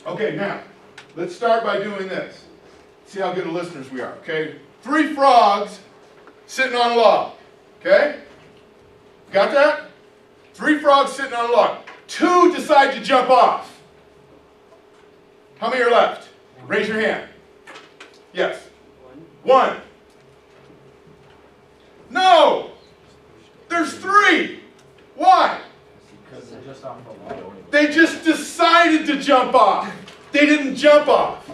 Okay, now, let's start by doing this. See how good of listeners we are, okay? 3 frogs sitting on a log, okay? Got that? 3 frogs sitting on a log. 2 decide to jump off. How many are left? Raise your hand. Yes. 1. No! There's 3. Why? Because they're just off the log. They just decided to jump off. They didn't jump off.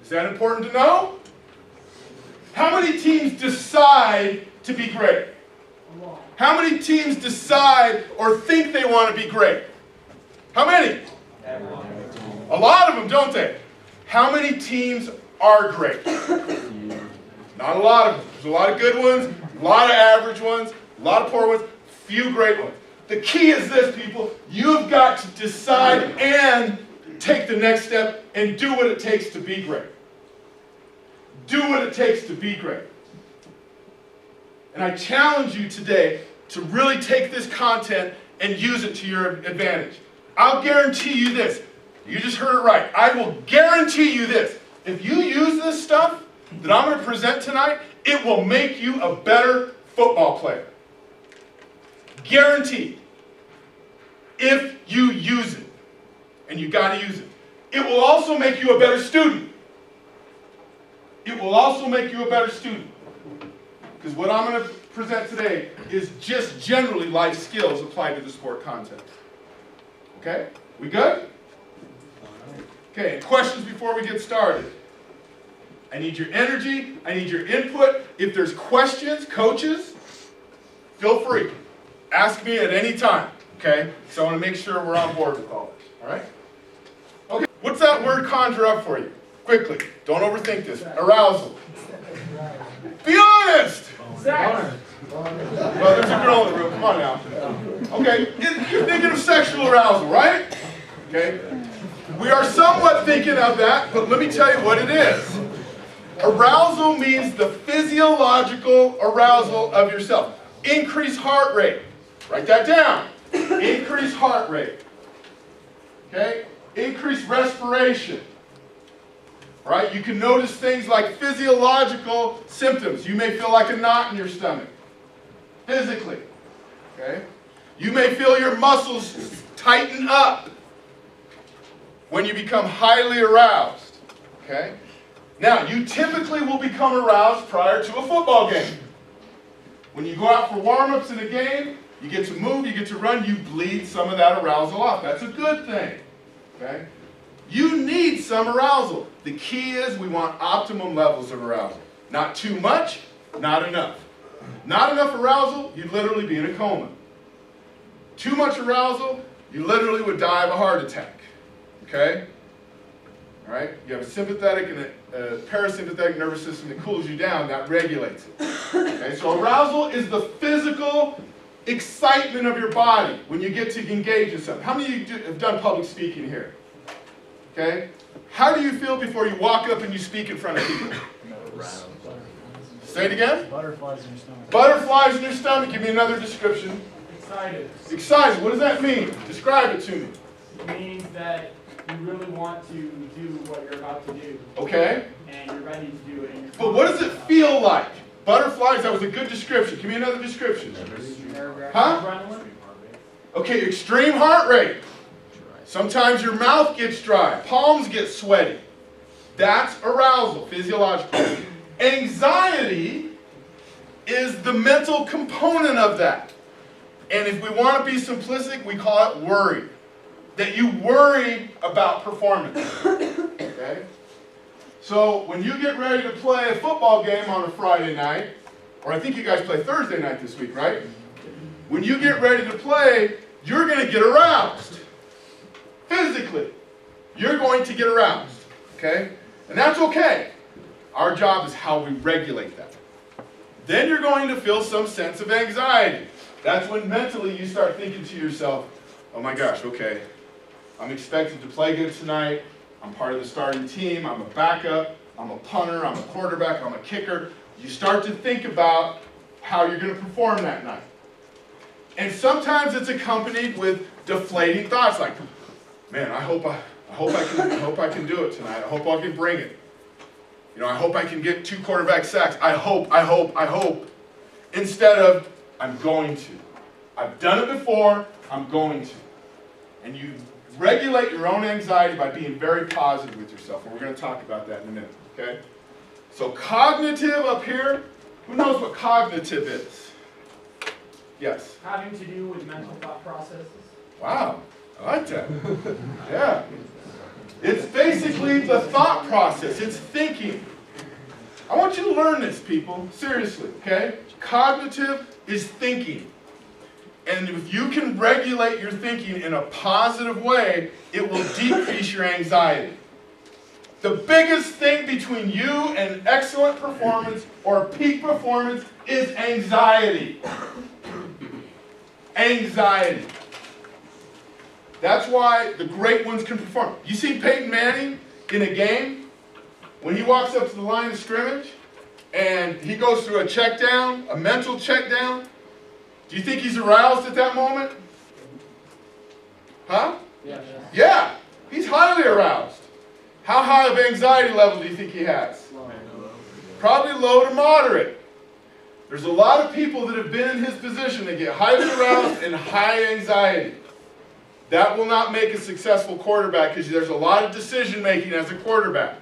Is that important to know? How many teams decide to be great? How many teams decide or think they want to be great? How many? A lot of them, don't they? How many teams are great? Not a lot of them. There's a lot of good ones, a lot of average ones, a lot of poor ones, few great ones. The key is this, people. You've got to decide and take the next step and do what it takes to be great. Do what it takes to be great. And I challenge you today to really take this content and use it to your advantage. I'll guarantee you this. You just heard it right. I will guarantee you this. If you use this stuff that I'm going to present tonight, it will make you a better football player. Guaranteed. If you use it. And you got to use it. It will also make you a better student. It will also make you a better student. Because what I'm going to present today is just generally life skills applied to the sport context. Okay? We good? Okay, questions before we get started? I need your energy. I need your input. If there's questions, coaches, feel free. Ask me at any time. Okay? So I want to make sure we're on board with all this. All right? Okay. What's that word conjure up for you? Quickly. Don't overthink this. Arousal. Be honest! Sex. Well, there's a girl in the room. Come on now. Okay, you're thinking of sexual arousal, right? Okay. We are somewhat thinking of that, but let me tell you what it is. Arousal means the physiological arousal of yourself. Increased heart rate. Write that down. Increased heart rate. Okay? Increased respiration. Right? You can notice things like physiological symptoms. You may feel like a knot in your stomach. Physically. Okay? You may feel your muscles tighten up when you become highly aroused. Okay? Now, you typically will become aroused prior to a football game. When you go out for warm-ups in a game, you get to move, you get to run, you bleed some of that arousal off. That's a good thing. Okay? You need some arousal. The key is we want optimum levels of arousal. Not too much, not enough. Not enough arousal, you'd literally be in a coma. Too much arousal, you literally would die of a heart attack. Okay? All right? You have a sympathetic and a parasympathetic nervous system that cools you down, that regulates it. Okay? So arousal is the physical excitement of your body when you get to engage in something. How many of you have done public speaking here? Okay? How do you feel before you walk up and you speak in front of people? Say it again? Butterflies in your stomach. Butterflies in your stomach. Give me another description. Excited. Excited. What does that mean? Describe it to me. It means that you really want to do what you're about to do. Okay? And you're ready to do it. And you're But what does it feel like? Butterflies, that was a good description. Give me another description. Huh? Adrenaline. Okay, extreme heart rate. Sometimes your mouth gets dry. Palms get sweaty. That's arousal, physiological. Anxiety is the mental component of that. And if we want to be simplistic, we call it worry. That you worry about performance. Okay? So when you get ready to play a football game on a Friday night, or I think you guys play Thursday night this week, right? When you get ready to play, you're going to get aroused. Physically. You're going to get aroused. Okay? And that's okay. Our job is how we regulate that. Then you're going to feel some sense of anxiety. That's when mentally you start thinking to yourself, oh my gosh, okay, I'm expected to play good tonight. I'm part of the starting team. I'm a backup. I'm a punter. I'm a quarterback. I'm a kicker. You start to think about how you're going to perform that night. And sometimes it's accompanied with deflating thoughts like, man, I hope I can do it tonight. I hope I can bring it. You know, I hope I can get 2 quarterback sacks. I hope. Instead of, I'm going to. I've done it before, I'm going to. And you regulate your own anxiety by being very positive with yourself. And we're going to talk about that in a minute, okay? So cognitive up here, who knows what cognitive is? Yes? Having to do with mental thought processes. Wow, I like that. Yeah. It's basically the thought process. It's thinking. I want you to learn this, people. Seriously, okay? Cognitive is thinking. And if you can regulate your thinking in a positive way, it will decrease your anxiety. The biggest thing between you and excellent performance or peak performance is anxiety. Anxiety. That's why the great ones can perform. You see Peyton Manning in a game, when he walks up to the line of scrimmage and he goes through a check down, a mental check down, do you think he's aroused at that moment? Huh? Yeah. Yeah, he's highly aroused. How high of anxiety level do you think he has? Probably low to moderate. There's a lot of people that have been in his position that get highly aroused and high anxiety. That will not make a successful quarterback because there's a lot of decision making as a quarterback.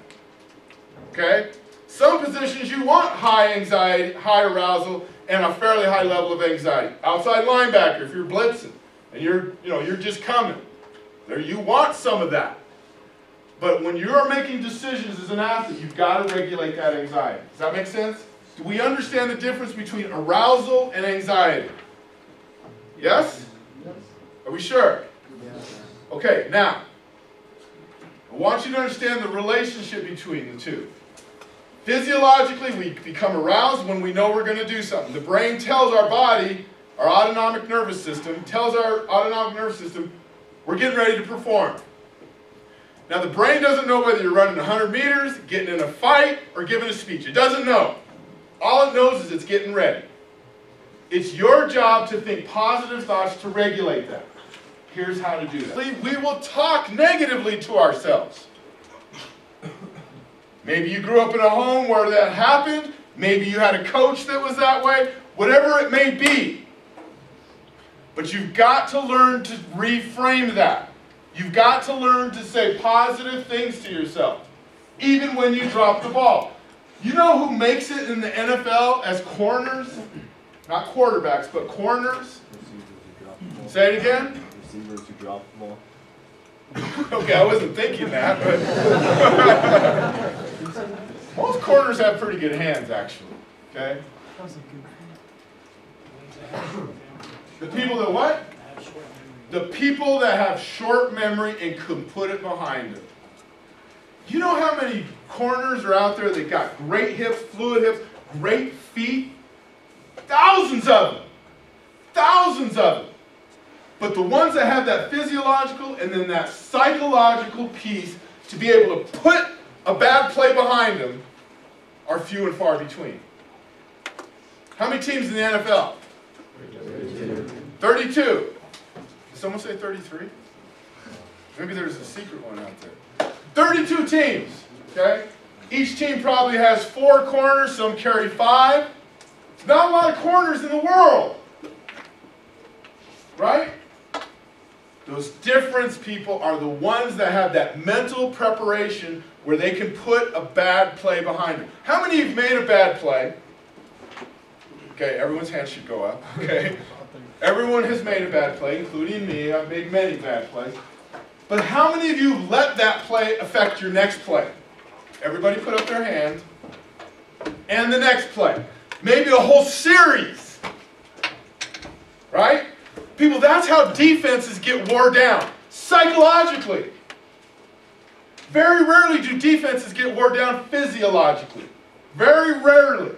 Okay? Some positions you want high anxiety, high arousal, and a fairly high level of anxiety. Outside linebacker, if you're blitzing and you're just coming, there you want some of that. But when you're making decisions as an athlete, you've got to regulate that anxiety. Does that make sense? Do we understand the difference between arousal and anxiety? Yes? Are we sure? Okay, now, I want you to understand the relationship between the two. Physiologically, we become aroused when we know we're going to do something. The brain tells our body, our autonomic nervous system, we're getting ready to perform. Now, the brain doesn't know whether you're running 100 meters, getting in a fight, or giving a speech. It doesn't know. All it knows is it's getting ready. It's your job to think positive thoughts to regulate that. Here's how to do that. We will talk negatively to ourselves. Maybe you grew up in a home where that happened. Maybe you had a coach that was that way. Whatever it may be. But you've got to learn to reframe that. You've got to learn to say positive things to yourself, even when you drop the ball. You know who makes it in the NFL as corners? Not quarterbacks, but corners. Say it again. Receivers who drop the ball. Okay, I wasn't thinking that, but most corners have pretty good hands, actually. Okay. The people that what? The people that have short memory and can put it behind them. You know how many corners are out there that got great hips, fluid hips, great feet? Thousands of them. Thousands of them. But the ones that have that physiological and then that psychological piece to be able to put a bad play behind them are few and far between. How many teams in the NFL? 32. Did someone say 33? Maybe there's a secret one out there. 32 teams, okay? Each team probably has 4 corners, some carry 5. It's not a lot of corners in the world, right? Those difference people are the ones that have that mental preparation where they can put a bad play behind them. How many of you made a bad play? Okay, everyone's hand should go up, okay? Everyone has made a bad play, including me. I've made many bad plays. But how many of you let that play affect your next play? Everybody put up their hand. And the next play. Maybe a whole series. Right? People, that's how defenses get wore down. Psychologically. Very rarely do defenses get wore down physiologically. Very rarely.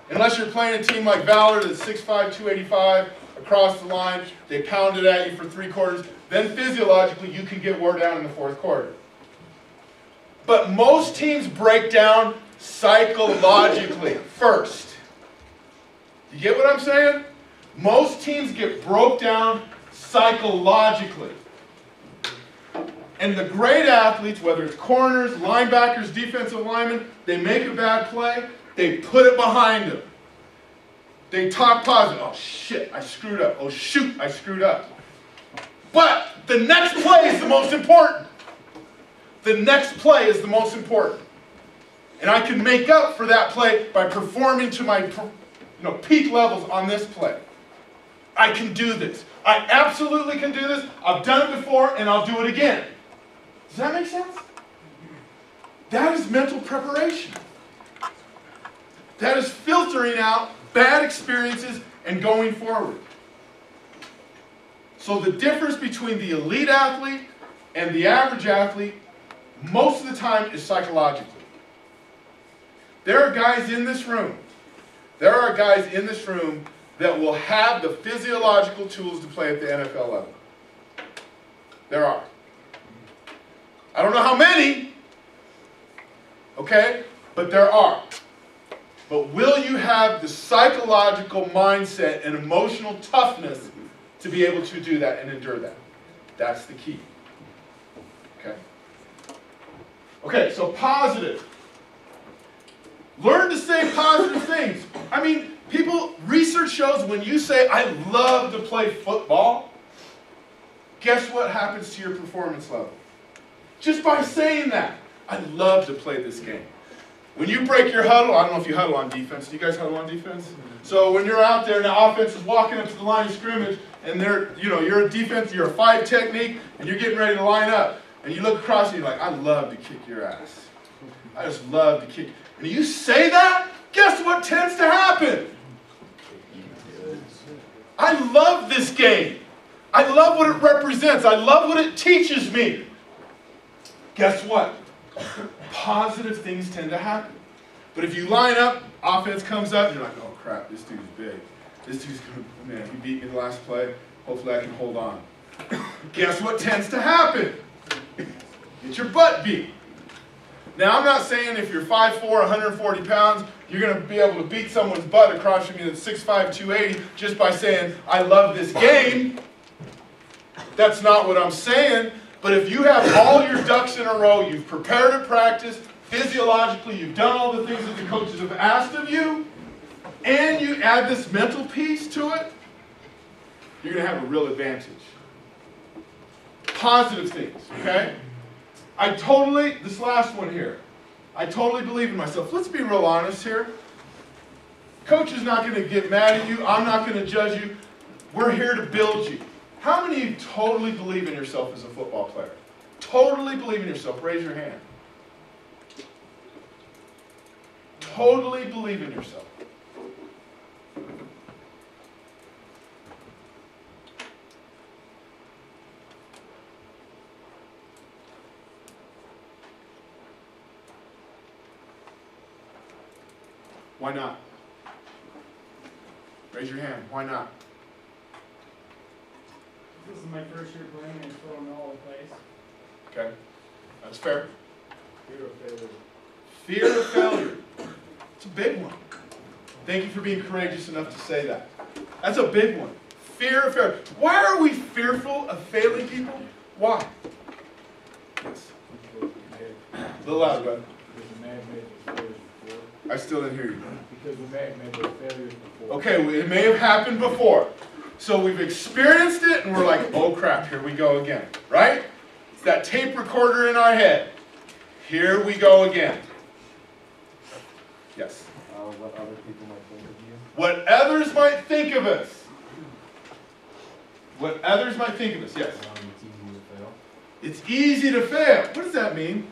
Unless you're playing a team like Valor that's 6'5", 285, across the line, they pound it at you for 3 quarters. Then physiologically, you can get wore down in the 4th quarter. But most teams break down psychologically first. You get what I'm saying? Most teams get broke down psychologically. And the great athletes, whether it's corners, linebackers, defensive linemen, they make a bad play, they put it behind them. They talk positive. Oh shit, I screwed up. Oh shoot, I screwed up. But the next play is the most important. The next play is the most important. And I can make up for that play by performing to my peak levels on this play. I can do this. I absolutely can do this. I've done it before and I'll do it again. Does that make sense? That is mental preparation. That is filtering out bad experiences and going forward. So the difference between the elite athlete and the average athlete most of the time is psychologically. There are guys in this room. There are guys in this room that will have the physiological tools to play at the NFL level. There are. I don't know how many, okay, but there are. But will you have the psychological mindset and emotional toughness to be able to do that and endure that? That's the key. Okay. Okay, so positive. Learn to say positive things. I mean, research shows when you say, I love to play football, guess what happens to your performance level? Just by saying that, I love to play this game. When you break your huddle, I don't know if you huddle on defense. Do you guys huddle on defense? So when you're out there and the offense is walking up to the line of scrimmage and you're a defense, you're a 5 technique, and you're getting ready to line up, and you look across and you're like, I love to kick your ass. I just love to kick. And you say that, guess what tends to happen? I love this game. I love what it represents. I love what it teaches me. Guess what? Positive things tend to happen. But if you line up, offense comes up, and you're like, oh crap, this dude's big. This dude's going to, man, he beat me the last play. Hopefully I can hold on. Guess what tends to happen? Get your butt beat. Now, I'm not saying if you're 5'4", 140 pounds, you're going to be able to beat someone's butt across from you that's 6'5", 280 just by saying, I love this game. That's not what I'm saying. But if you have all your ducks in a row, you've prepared at practice, physiologically, you've done all the things that the coaches have asked of you, and you add this mental piece to it, you're going to have a real advantage. Positive things, okay? This last one here, I totally believe in myself. Let's be real honest here. Coach is not going to get mad at you. I'm not going to judge you. We're here to build you. How many of you totally believe in yourself as a football player? Totally believe in yourself. Raise your hand. Totally believe in yourself. Why not? Raise your hand. Why not? This is my first year playing and throwing all over the place. Okay. That's fair. Fear of failure. Fear of failure. It's a big one. Thank you for being courageous enough to say that. That's a big one. Fear of failure. Why are we fearful of failing people? Why? Yes. A little louder, bud. Because the man made those failures before. I still didn't hear you. Because the man made those failures before. Okay, well, it may have happened before. So we've experienced it and we're like, oh crap, here we go again. Right? It's that tape recorder in our head. Here we go again. Yes? What other people might think of you. What others might think of us. What others might think of us, yes. It's easy to fail. It's easy to fail. What does that mean?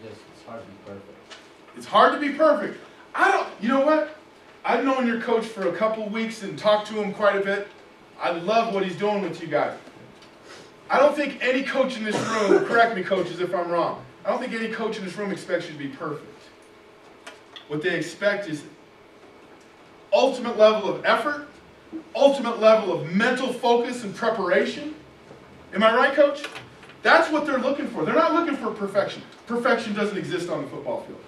Yes, it's hard to be perfect. It's hard to be perfect. You know what? I've known your coach for a couple weeks and talked to him quite a bit. I love what he's doing with you guys. I don't think any coach in this room, correct me coaches if I'm wrong, I don't think any coach in this room expects you to be perfect. What they expect is ultimate level of effort, ultimate level of mental focus and preparation. Am I right, coach? That's what they're looking for. They're not looking for perfection. Perfection doesn't exist on the football field.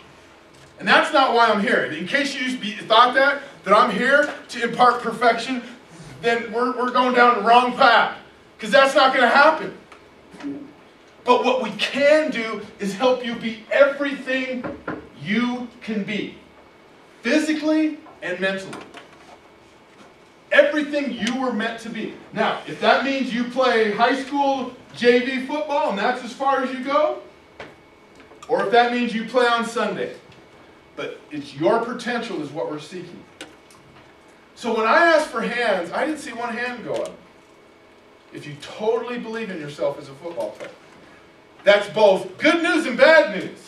And that's not why I'm here. In case you thought that I'm here to impart perfection, then we're going down the wrong path. Because that's not going to happen. But what we can do is help you be everything you can be, physically and mentally. Everything you were meant to be. Now, if that means you play high school JV football and that's as far as you go, or if that means you play on Sunday, but it's your potential is what we're seeking. So when I asked for hands, I didn't see one hand go up. If you totally believe in yourself as a football player. That's both good news and bad news.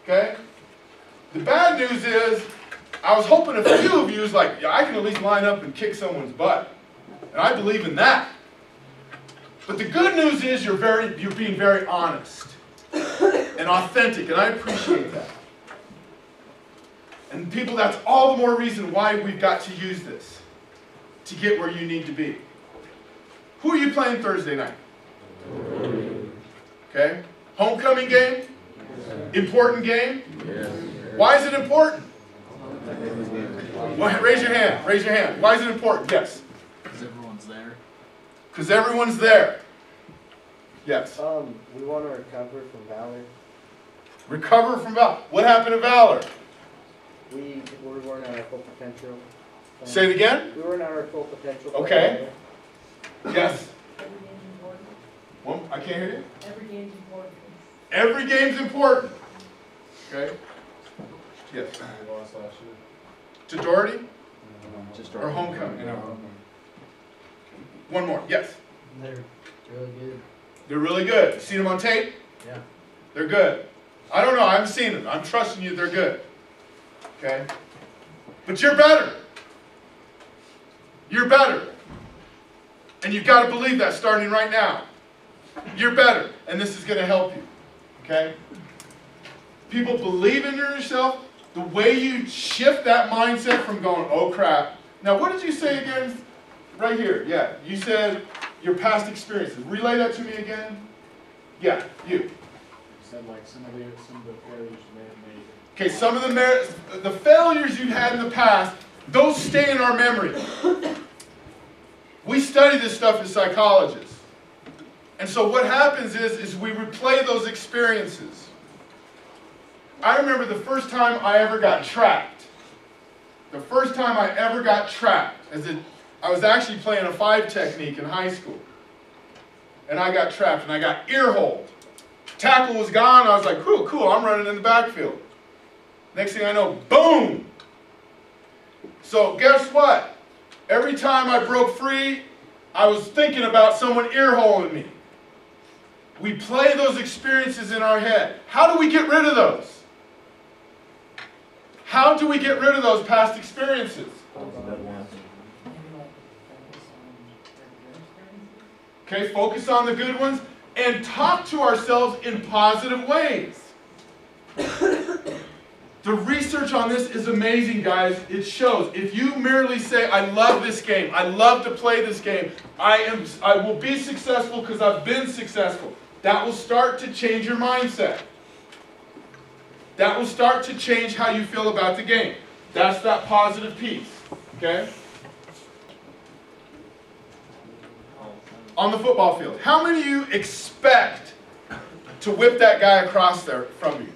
Okay? The bad news is, I was hoping a few of you was like, yeah, I can at least line up and kick someone's butt. And I believe in that. But the good news is you're being very honest and authentic, and I appreciate that. And people, that's all the more reason why we've got to use this to get where you need to be. Who are you playing Thursday night? Okay? Homecoming game? Important game? Why is it important? Well, raise your hand. Raise your hand. Why is it important? Yes. Because everyone's there. Because everyone's there. Yes. We want to recover from Valor. Recover from Valor. What happened to Valor? We weren't at our full potential. Say it again? We weren't at our full potential. Okay. Yes. Every game's important. One, I can't hear you. Every game's important. Every game's important. Okay. Yes. We lost last year. To Doherty Just or homecoming? One more. Yes. They're really good. They're really good. Seen them on tape? Yeah. They're good. I don't know. I haven't seen them. I'm trusting you. They're good. Okay. But you're better. You're better. And you've got to believe that starting right now. You're better. And this is going to help you. Okay? People believe in yourself. The way you shift that mindset from going, oh crap. Now, what did you say again? Right here. Yeah. You said your past experiences. Relay that to me again. Yeah, you. You said like some of the failures you may have made. Okay, some of the failures you've had in the past, those stay in our memory. We study this stuff as psychologists. And so what happens is we replay those experiences. I remember the first time I ever got trapped. The first time I ever got trapped. I was actually playing a 5 technique in high school. And I got trapped and I got ear-holed. Tackle was gone. I was like, cool, I'm running in the backfield. Next thing I know, boom! So guess what? Every time I broke free, I was thinking about someone ear-holing me. We play those experiences in our head. How do we get rid of those? How do we get rid of those past experiences? Okay, focus on the good ones and talk to ourselves in positive ways. The research on this is amazing, guys. It shows if you merely say, I love this game, I love to play this game, I will be successful because I've been successful, that will start to change your mindset. That will start to change how you feel about the game. That's that positive piece. Okay? On the football field, how many of you expect to whip that guy across there from you?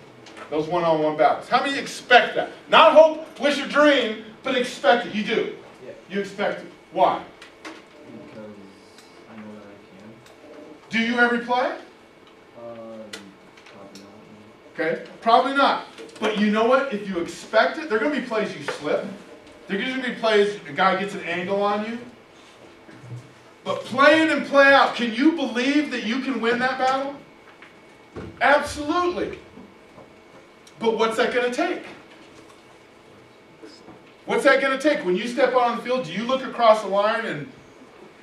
Those one-on-one battles. How many expect that? Not hope, wish, or dream, but expect it. You do. Yeah. You expect it. Why? Because I know that I can. Do you ever play? Probably not. Okay, probably not. But you know what? If you expect it, there are going to be plays you slip. There are going to be plays a guy gets an angle on you. But play in and play out, can you believe that you can win that battle? Absolutely. But what's that going to take? What's that going to take? When you step out on the field, do you look across the line and,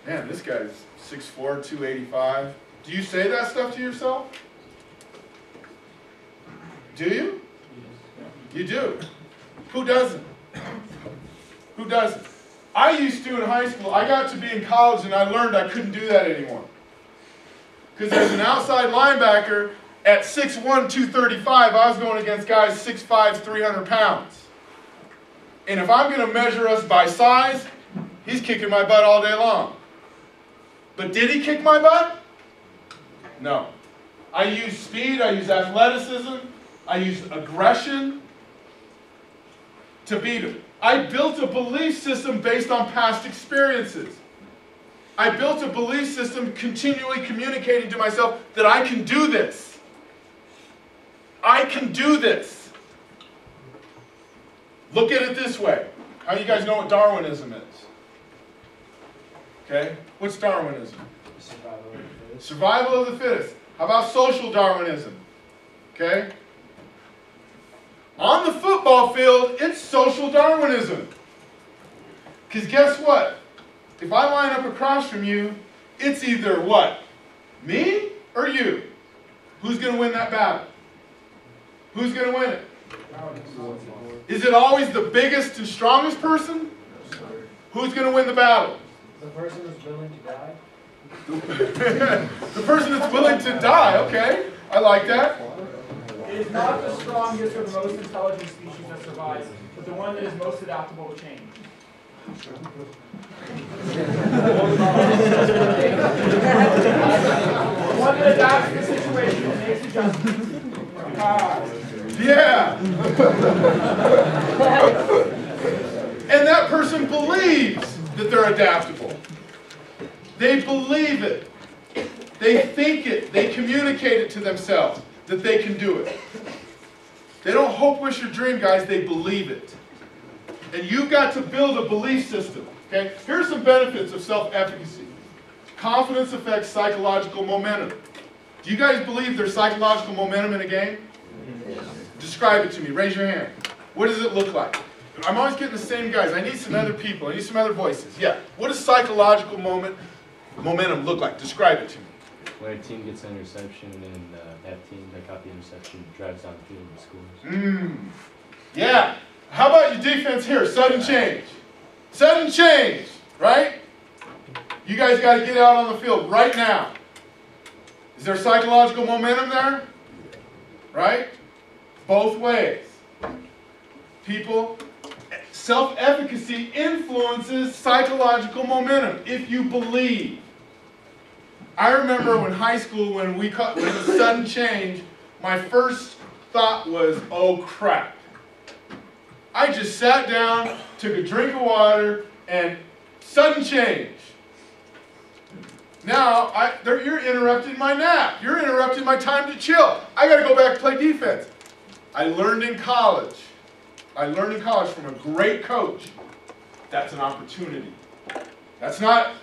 man, this guy's 6'4", 285. Do you say that stuff to yourself? Do you? You do. Who doesn't? Who doesn't? I used to in high school. I got to be in college and I learned I couldn't do that anymore. Because as an outside linebacker at 6'1", 235, I was going against guys 6'5", 300 pounds. And if I'm going to measure us by size, he's kicking my butt all day long. But did he kick my butt? No. I use speed, I use athleticism, I use aggression to beat them. I built a belief system based on past experiences. I built a belief system continually communicating to myself that I can do this. I can do this. Look at it this way. How do you guys know what Darwinism is? Okay? What's Darwinism? Survival of the fittest. How about social Darwinism? Okay? On the football field, it's social Darwinism. Because guess what? If I line up across from you, it's either what? Me or you? Who's going to win that battle? Who's going to win it? Is it always the biggest and strongest person? Who's going to win the battle? The person who's willing to die? The person that's willing to die, okay. I like that. It is not the strongest or the most intelligent species that survives, but the one that is most adaptable to change. The one that adapts to the situation and makes adjustments. Yeah. And that person believes that they're adaptable. They believe it. They think it. They communicate it to themselves that they can do it. They don't hope, wish, or dream, guys. They believe it. And you've got to build a belief system. Okay? Here's some benefits of self-efficacy. Confidence affects psychological momentum. Do you guys believe there's psychological momentum in a game? Describe it to me. Raise your hand. What does it look like? I'm always getting the same guys. I need some other people. I need some other voices. Yeah. What does psychological momentum look like? Describe it to me. When a team gets an interception and that team that got the interception drives down the field and scores. Yeah. How about your defense here? Sudden change. Sudden change, right? You guys got to get out on the field right now. Is there psychological momentum there? Right? Both ways. People, self-efficacy influences psychological momentum if you believe. I remember when high school, when it was sudden change, my first thought was, oh crap. I just sat down, took a drink of water, and sudden change. Now, you're interrupting my nap. You're interrupting my time to chill. I got to go back and play defense. I learned in college. From a great coach. That's an opportunity. That's not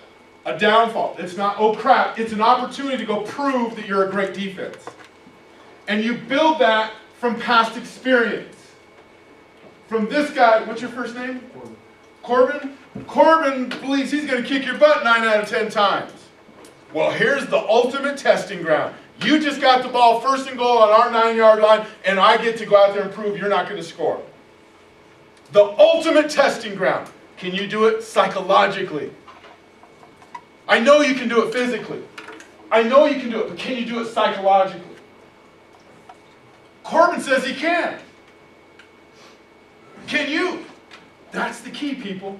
a downfall. It's not, oh crap. It's an opportunity to go prove that you're a great defense. And you build that from past experience. From this guy, what's your first name? Corbin? Corbin believes he's going to kick your butt 9 out of 10 times. Well, here's the ultimate testing ground. You just got the ball first and goal on our 9-yard line, and I get to go out there and prove you're not going to score. The ultimate testing ground. Can you do it psychologically? I know you can do it physically. I know you can do it, but can you do it psychologically? Corbin says he can. Can you? That's the key, people.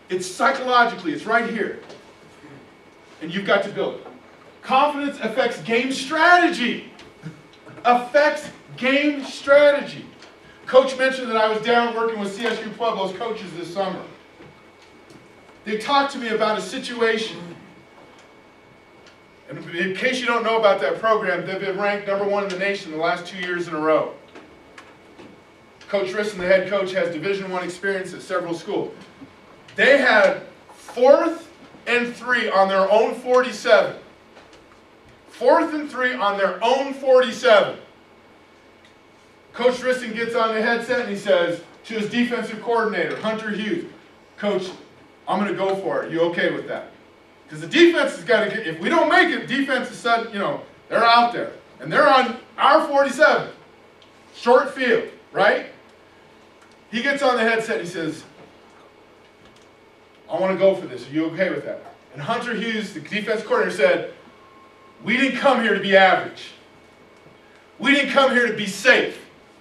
It's psychologically. It's right here. And you've got to build it. Confidence affects game strategy. Affects game strategy. Coach mentioned that I was down working with CSU Pueblo's coaches this summer. They talked to me about a situation. And in case you don't know about that program, they've been ranked #1 in the nation the last 2 years in a row. Coach Risson, the head coach, has Division I experience at several schools. They had 4th and 3 on their own 47. 4th and 3 on their own 47. Coach Risson gets on the headset and he says to his defensive coordinator, Hunter Hughes, Coach, I'm going to go for it. You okay with that? Because the defense has got to get, if we don't make it, defense is sudden, they're out there. And they're on our 47. Short field, right? He gets on the headset and he says, I want to go for this. Are you okay with that? And Hunter Hughes, the defense coordinator, said, we didn't come here to be average. We didn't come here to be safe.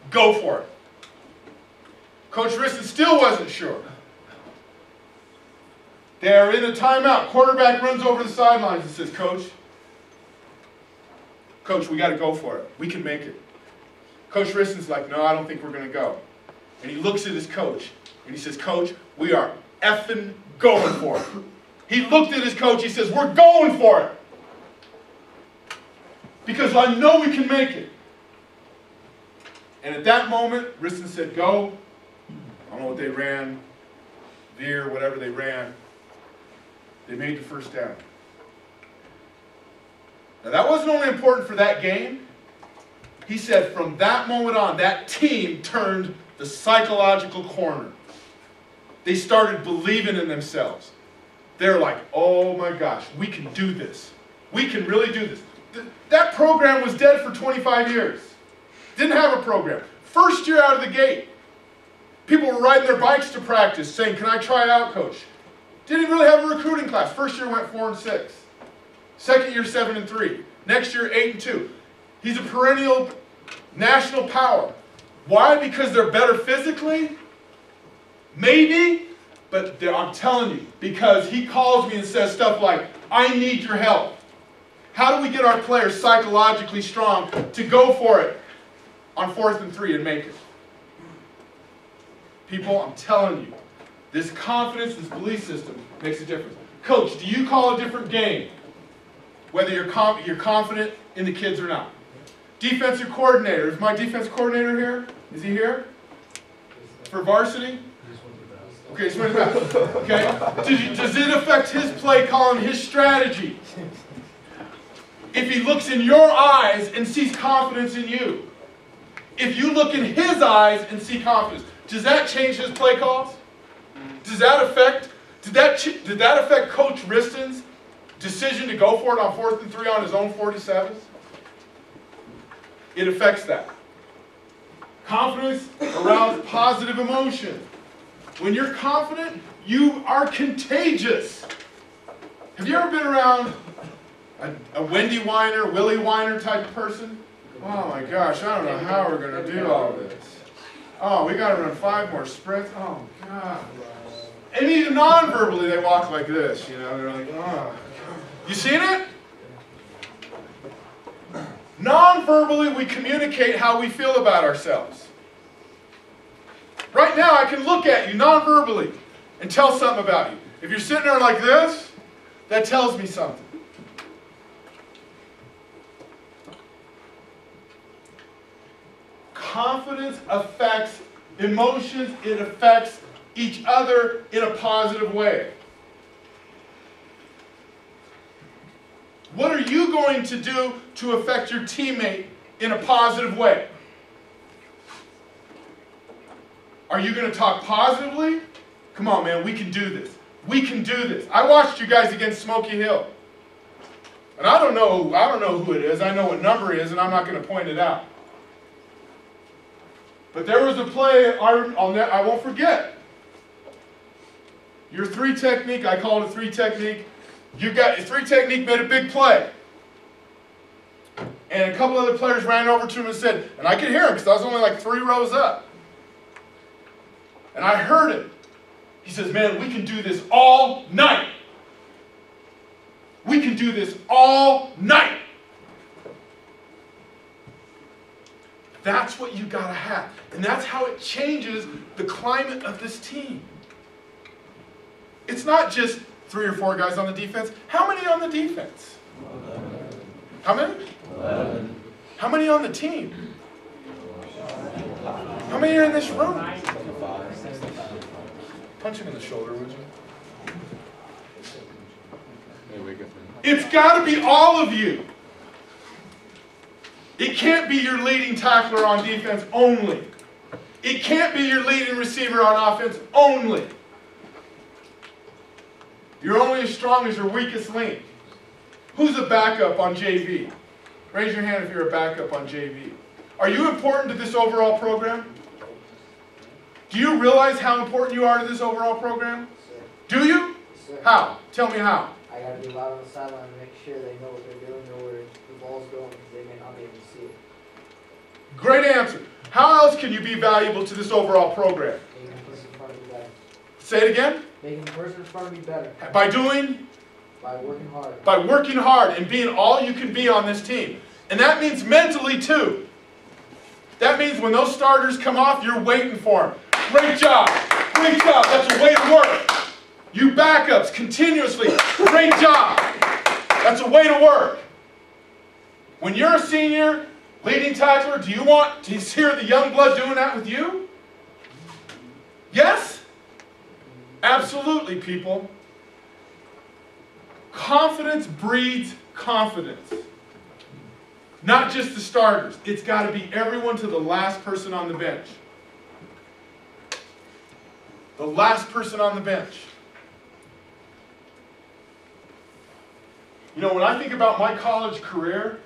Go for it. Coach Risson still wasn't sure. They are in a timeout. Quarterback runs over the sidelines and says, Coach, Coach, we got to go for it. We can make it. Coach Riston's like, no, I don't think we're going to go. And he looks at his coach, and he says, Coach, we are effing going for it. He looked at his coach, he says, we're going for it. Because I know we can make it. And at that moment, Riston said, go. I don't know what they ran, veer, whatever they ran. They made the first down. Now that wasn't only important for that game. He said from that moment on, that team turned the psychological corner. They started believing in themselves. They're like, oh my gosh, we can do this. We can really do this. That program was dead for 25 years. Didn't have a program. First year out of the gate, people were riding their bikes to practice saying, can I try it out, coach? Didn't really have a recruiting class. First year went 4-6. Second year 7-3. Next year 8-2. He's a perennial national power. Why? Because they're better physically? Maybe. But I'm telling you, because he calls me and says stuff like, I need your help. How do we get our players psychologically strong to go for it on 4th and 3 and make it? People, I'm telling you, this confidence, this belief system makes a difference. Coach, do you call a different game whether you're confident in the kids or not? Defensive coordinator, is my defense coordinator here? Is he here? For varsity? Okay, he's running back. Okay, does it affect his play calling, his strategy? If he looks in your eyes and sees confidence in you. If you look in his eyes and see confidence, does that change his play calls? Does that affect, did that affect Coach Riston's decision to go for it on 4th and 3 on his own 47s? It affects that. Confidence arouses positive emotion. When you're confident, you are contagious. Have you ever been around a Wendy Weiner, Willie Weiner type of person? Oh my gosh, I don't know how we're going to do all this. Oh, we got to run 5 more sprints. Oh, God. And even non-verbally, they walk like this, you know. They're like, oh. You seen it? Non-verbally, we communicate how we feel about ourselves. Right now, I can look at you non-verbally and tell something about you. If you're sitting there like this, that tells me something. Confidence affects emotions. It affects each other in a positive way. What are you going to do to affect your teammate in a positive way? Are you going to talk positively? Come on, man, we can do this. We can do this. I watched you guys against Smoky Hill. And I don't know who it is. I know what number it is, and I'm not going to point it out. But there was a play I won't forget. Your 3 technique, I call it a 3 technique. Your 3 technique made a big play. And a couple other players ran over to him and said, and I could hear him because I was only like 3 rows up. And I heard him. He says, man, we can do this all night. We can do this all night. That's what you got to have. And that's how it changes the climate of this team. It's not just 3 or 4 guys on the defense. How many on the defense? 11. How many? 11. How many on the team? How many are in this room? 65. Punch him in the shoulder, would you? Hey, wake up. It's got to be all of you. It can't be your leading tackler on defense only. It can't be your leading receiver on offense only. You're only as strong as your weakest link. Who's a backup on JV? Raise your hand if you're a backup on JV. Are you important to this overall program? Do you realize how important you are to this overall program? Sir. Do you? Sir. How? Tell me how. I gotta be loud on the sideline to make sure they know what they're doing, know where the ball's going, because they may not be able to see it. Great answer. How else can you be valuable to this overall program? Making the person in front of me better. Say it again. Making the person in front of me better. By doing? By working hard. By working hard and being all you can be on this team. And that means mentally too. That means when those starters come off, you're waiting for them. Great job. Great job. That's a way to work. You backups continuously. Great job. That's a way to work. When you're a senior, leading tackler, do you want to hear the young blood doing that with you? Yes? Absolutely, people. Confidence breeds confidence. Not just the starters. It's got to be everyone to the last person on the bench. The last person on the bench. You know, when I think about my college career,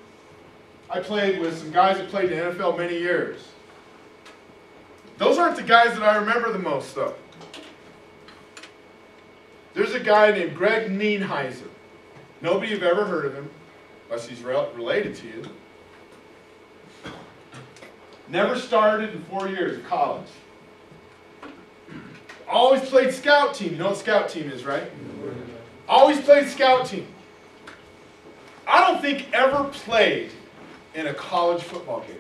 I played with some guys that played in the NFL many years. Those aren't the guys that I remember the most, though. There's a guy named Greg Nienheiser. Nobody have ever heard of him, unless he's related to you. Never started in 4 years of college. Always played scout team. You know what scout team is, right? Always played scout team. I don't think ever played in a college football game.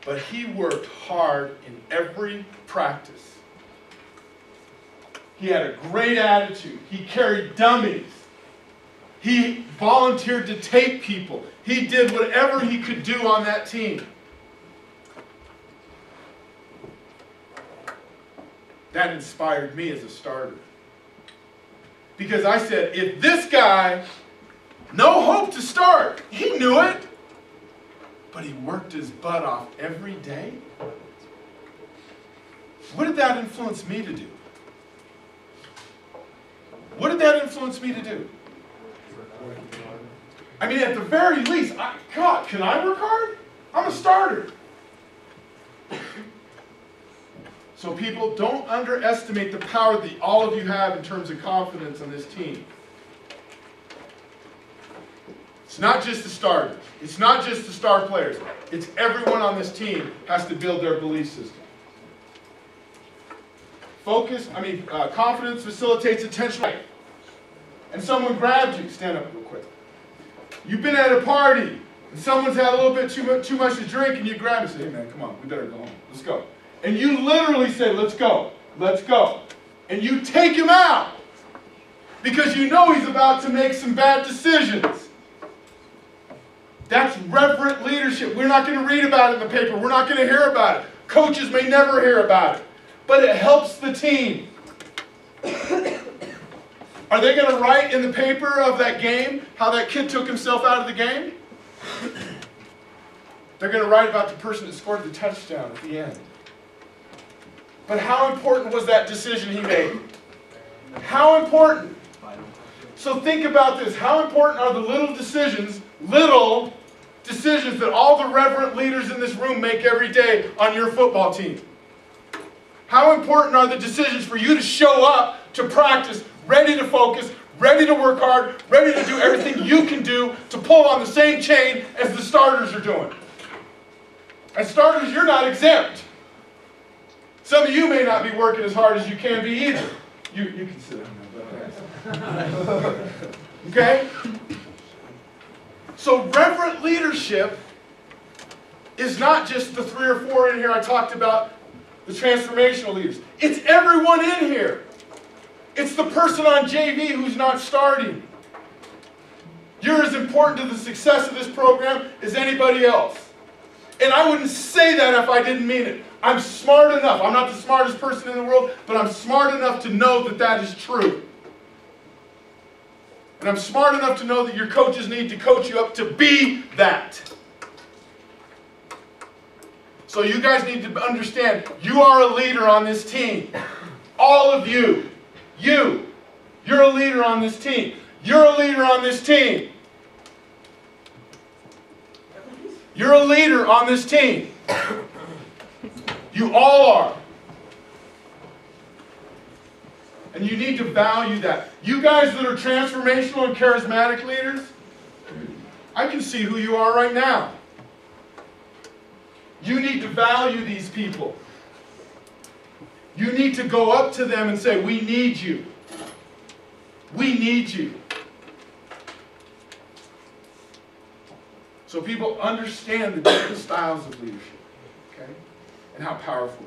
But he worked hard in every practice. He had a great attitude. He carried dummies. He volunteered to tape people. He did whatever he could do on that team. That inspired me as a starter. Because I said, if this guy, no hope to start, he knew it, but he worked his butt off every day. What did that influence me to do? What did that influence me to do? I mean, at the very least, God, can I work hard? I'm a starter. So people, don't underestimate the power that all of you have in terms of confidence on this team. It's not just the starters. It's not just the star players. It's everyone on this team has to build their belief system. Confidence facilitates attention. And someone grabs you. Stand up real quick. You've been at a party, and someone's had a little bit too much to drink, and you grab and say, hey man, come on, we better go home. Let's go. And you literally say, let's go. Let's go. And you take him out. Because you know he's about to make some bad decisions. That's reverent leadership. We're not going to read about it in the paper. We're not going to hear about it. Coaches may never hear about it. But it helps the team. Are they going to write in the paper of that game how that kid took himself out of the game? They're going to write about the person that scored the touchdown at the end. But how important was that decision he made? How important? So think about this. How important are the little decisions that all the reverent leaders in this room make every day on your football team? How important are the decisions for you to show up to practice, ready to focus, ready to work hard, ready to do everything you can do to pull on the same chain as the starters are doing? As starters, you're not exempt. Some of you may not be working as hard as you can be either. You can sit down. Okay? So reverent leadership is not just the 3 or 4 in here I talked about, the transformational leaders. It's everyone in here. It's the person on JV who's not starting. You're as important to the success of this program as anybody else. And I wouldn't say that if I didn't mean it. I'm smart enough. I'm not the smartest person in the world, but I'm smart enough to know that that is true. And I'm smart enough to know that your coaches need to coach you up to be that. So you guys need to understand, you are a leader on this team. All of you. You're a leader on this team. You're a leader on this team. You're a leader on this team. You all are. And you need to value that. You guys that are transformational and charismatic leaders, I can see who you are right now. You need to value these people. You need to go up to them and say, we need you. We need you. So people understand the different styles of leadership, okay? And how powerful